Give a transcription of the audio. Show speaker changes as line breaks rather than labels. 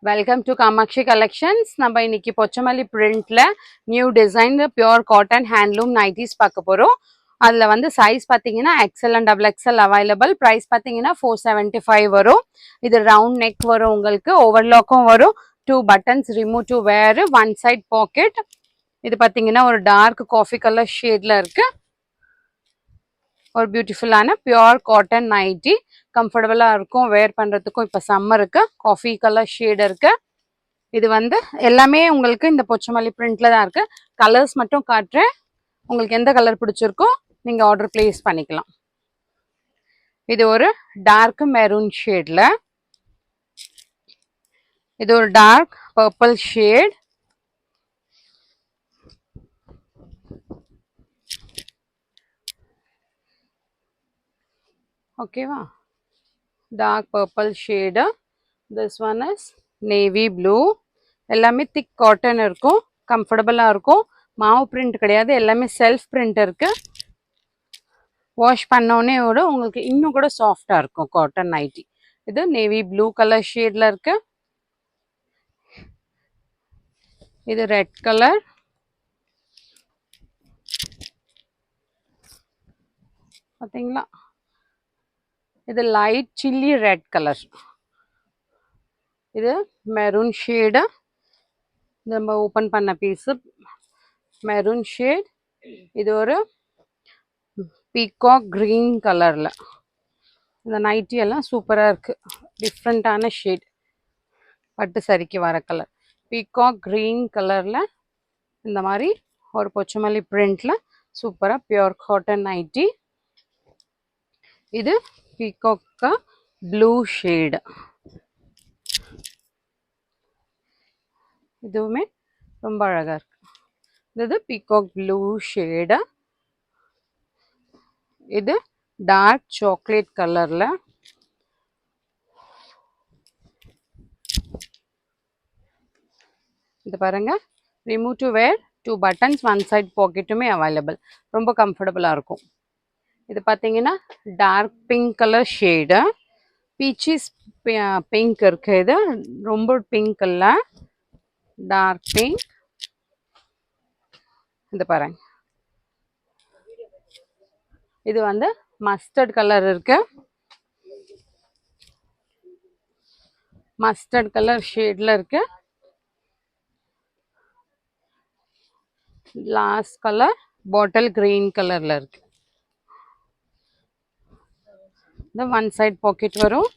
Welcome to Kamakshi collections. நம்ம இன்னைக்கு பொச்சமல்லி பிரிண்ட்ல new design pure cotton handloom nighties பார்க்க போறோம். அதுல வந்து சைஸ் பாத்தீங்கன்னா XL and double XL available. Price பாத்தீங்கன்னா 475 வரும். இது ரவுண்ட் நெக் வரும், உங்களுக்கு ஓவர்லாக்கும் வரும், 2 buttons remove to wear, 1 side pocket. இது பாத்தீங்கன்னா ஒரு டார்க் காஃபி கலர் ஷேட்ல இருக்கு. ஒரு பியூட்டிஃபுல்லான பியூர் காட்டன் நைட்டி, கம்ஃபர்டபுளா இருக்கும் வேர் பண்றதுக்கும். இப்போ சம்மருக்கு காஃபி கலர் ஷேட் இருக்கு. இது வந்து எல்லாமே உங்களுக்கு இந்த பொச்சமல்லி பிரிண்ட்ல தான் இருக்கு. கலர்ஸ் மட்டும் காட்டுறேன், உங்களுக்கு எந்த கலர் பிடிச்சிருக்கோ நீங்க ஆர்டர் பிளேஸ் பண்ணிக்கலாம். இது ஒரு டார்க் மெரூன் ஷேட்ல, இது ஒரு டார்க் பர்பிள் ஷேட், ஓகேவா? Dark purple shade. This one is navy blue. எல்லாமே திக் காட்டன் இருக்கும், கம்ஃபர்டபுளா இருக்கும். மாவு பிரிண்ட் கிடையாது, எல்லாமே செல்ஃப் பிரிண்ட் இருக்கு. வாஷ் பண்ணோடனே விட உங்களுக்கு இன்னும் கூட சாஃப்டா இருக்கும் காட்டன் நைட்டி. இது நேவி ப்ளூ கலர் ஷேட்ல இருக்கு. இது ரெட் கலர், பாத்தீங்களா? இது லைட் சில்லி ரெட் கலர். இது மெரூன் ஷேடு. நம்ம ஓப்பன் பண்ண பீஸ் மெரூன் ஷேட். இது ஒரு பீகாக் கிரீன் கலர்ல. இந்த நைட்டி எல்லாம் சூப்பரா இருக்கு, டிஃப்ரெண்டான ஷேட், பட்டு சரிக்கு வர கலர். பீகாக் கிரீன் கலர்ல இந்த மாதிரி ஒரு பொச்சமல்லி பிரிண்ட்ல சூப்பரா பியூர் காட்டன் நைட்டி. இது பீகாக் ப்ளூ ஷேடு. இதுவுமே ரொம்ப அழகா இருக்கு. இது பீகாக் ப்ளூ ஷேடு. இது டார்க் சாக்லேட் கலர்ல. இது பாருங்க, remove to wear, 2 buttons, 1 side பாக்கெட்டுமே அவைலபிள். ரொம்ப கம்ஃபர்டபுளா இருக்கும். இது பார்த்தீங்கன்னா dark pink colour shade. Peachish pink இருக்கு. இது ரொம்ப பிங்க் இல்ல, டார்க் பிங்க். இது பாருங்க, இது வந்து மஸ்டர்ட் கலர் இருக்கு. மஸ்டர்ட் கலர் ஷேட்ல இருக்கு. லாஸ்ட் கலர் பாட்டில் கிரீன் கலர்ல இருக்கு. இந்த 1 சைட் பாக்கெட் வரும்.